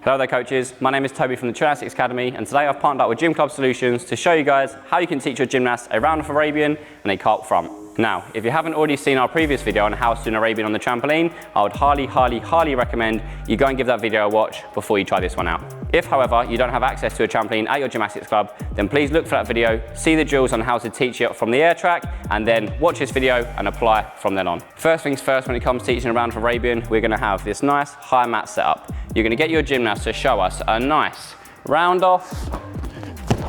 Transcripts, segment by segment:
Hello there coaches, my name is Toby from the Gymnastics Academy, and today I've partnered up with Gym Club Solutions to show you guys how you can teach your gymnasts a round off Arabian and a cart front. Now, if you haven't already seen our previous video on how to do an Arabian on the trampoline, I would highly recommend you go and give that video a watch before you try this one out. If, however, you don't have access to a trampoline at your gymnastics club, then please look for that video, see the drills on how to teach it from the air track, and then watch this video and apply from then on. First things first, when it comes to teaching a round off Arabian, we're gonna have this nice high mat set up. You're gonna get your gymnast to show us a nice round off,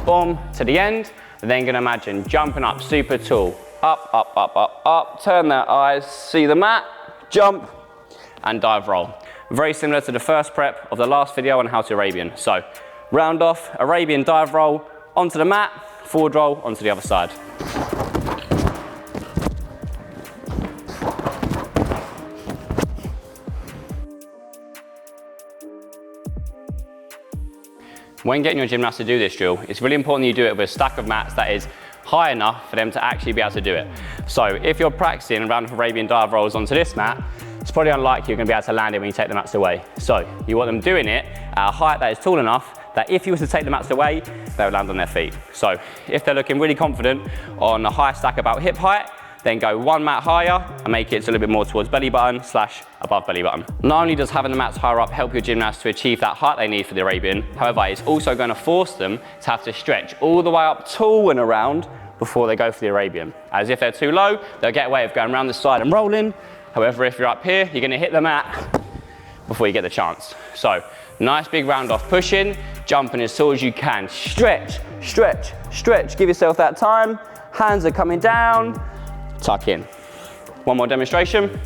boom, to the end. They're then gonna imagine jumping up super tall, up, turn their eyes, see the mat, jump, and dive roll. Very similar to the first prep of the last video on how to Arabian. So, round off, Arabian dive roll, onto the mat, forward roll, onto the other side. When getting your gymnast to do this drill, it's really important you do it with a stack of mats that is high enough for them to actually be able to do it. So if you're practicing a round of Arabian dive rolls onto this mat, it's probably unlikely you're going to be able to land it when you take the mats away. So you want them doing it at a height that is tall enough that if you were to take the mats away, they would land on their feet. So if they're looking really confident on a high stack about hip height, then go one mat higher and make it a little bit more towards belly button / above belly button. Not only does having the mats higher up help your gymnast to achieve that height they need for the Arabian, however, it's also going to force them to have to stretch all the way up tall and around before they go for the Arabian. As if they're too low, they'll get away with going around the side and rolling. However, if you're up here, you're going to hit the mat before you get the chance. So, nice big round off pushing, jumping as tall as you can. Stretch, stretch, stretch. Give yourself that time. Hands are coming down. Tuck in. One more demonstration.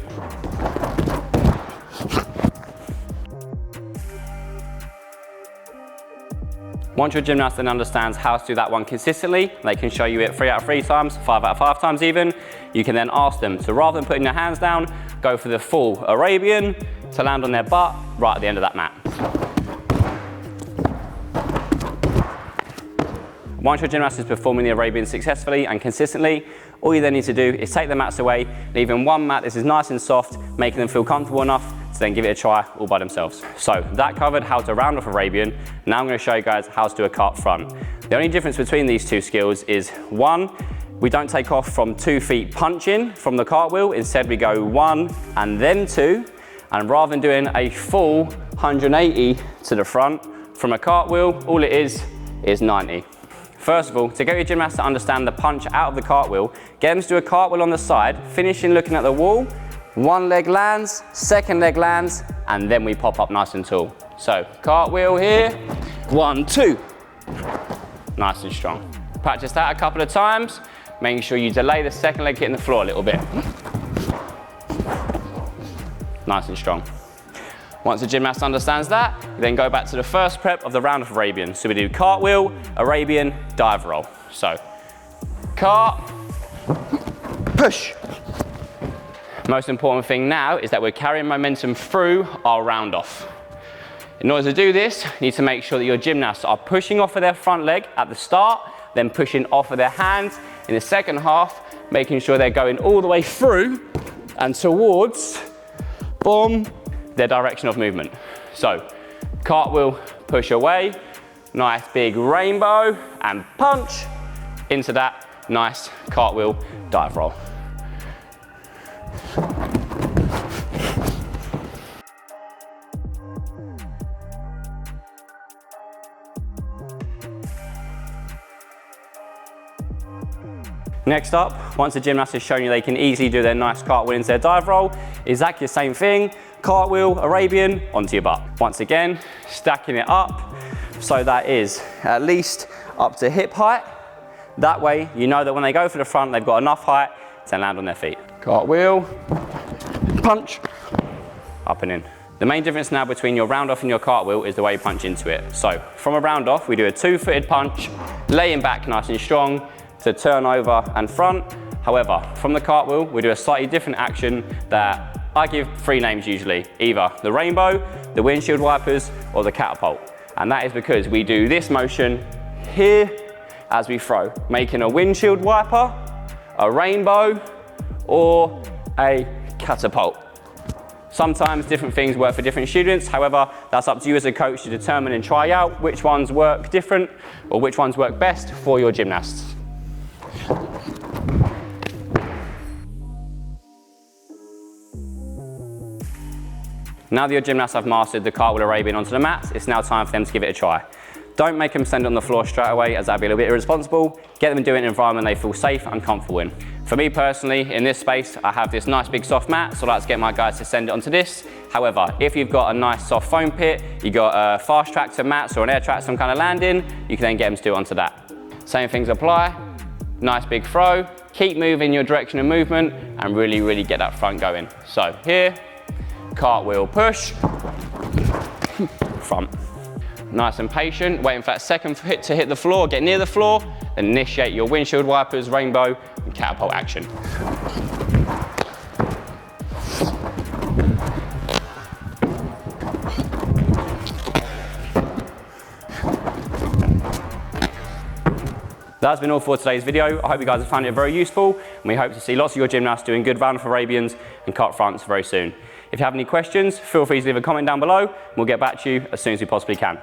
Once your gymnast then understands how to do that one consistently, they can show you it 3 out of 3 times, 5 out of 5 times even. You can then ask them to, rather than putting their hands down, go for the full Arabian to land on their butt right at the end of that mat. Once your gymnast is performing the Arabian successfully and consistently, all you then need to do is take the mats away, leaving one mat that is nice and soft, making them feel comfortable enough to then give it a try all by themselves. So that covered how to round off Arabian. Now I'm going to show you guys how to do a cart front. The only difference between these two skills is 1, we don't take off from 2 feet punching from the cartwheel. Instead we go 1 and then 2. And rather than doing a full 180 to the front from a cartwheel, all it is 90. First of all, to get your gymnast to understand the punch out of the cartwheel, get them to do a cartwheel on the side, finishing looking at the wall, one leg lands, second leg lands, and then we pop up nice and tall. So, cartwheel here, 1, 2. Nice and strong. Practice that a couple of times, making sure you delay the second leg hitting the floor a little bit. Nice and strong. Once the gymnast understands that, you then go back to the first prep of the round of Arabian. So we do cartwheel, Arabian, dive roll. So, cart, push. Most important thing now is that we're carrying momentum through our round off. In order to do this, you need to make sure that your gymnasts are pushing off of their front leg at the start, then pushing off of their hands in the second half, making sure they're going all the way through and towards, boom, their direction of movement. So, cartwheel, push away, nice big rainbow, and punch into that nice cartwheel dive roll. Next up, once the gymnast has shown you they can easily do their nice cartwheel into their dive roll, exactly the same thing, cartwheel, Arabian, onto your butt. Once again, stacking it up so that is at least up to hip height. That way, you know that when they go for the front, they've got enough height to land on their feet. Cartwheel, punch, up and in. The main difference now between your round off and your cartwheel is the way you punch into it. So, from a round off, we do a 2-footed punch, laying back nice and strong, to turn over and front. However, from the cartwheel, we do a slightly different action that I give 3 names usually, either the rainbow, the windshield wipers, or the catapult. And that is because we do this motion here as we throw, making a windshield wiper, a rainbow, or a catapult. Sometimes different things work for different students. However, that's up to you as a coach to determine and try out which ones work different or which ones work best for your gymnasts. Now that your gymnasts have mastered the Cartwheel Arabian onto the mats, it's now time for them to give it a try. Don't make them stand on the floor straight away, as that'd be a little bit irresponsible. Get them doing an environment they feel safe and comfortable in. For me personally, in this space, I have this nice big soft mat, so I like to get my guys to send it onto this. However, if you've got a nice soft foam pit, you've got a fast track to mats or an air track, some kind of landing, you can then get them to do it onto that. Same things apply. Nice big throw. Keep moving your direction of movement and really, really get that front going. So here, cartwheel push, front. Nice and patient, waiting for that second hit to hit the floor, get near the floor, then initiate your windshield wipers, rainbow, and catapult action. That's been all for today's video. I hope you guys have found it very useful, and we hope to see lots of your gymnasts doing good round of Arabians and cart fronts very soon. If you have any questions, feel free to leave a comment down below, and we'll get back to you as soon as we possibly can.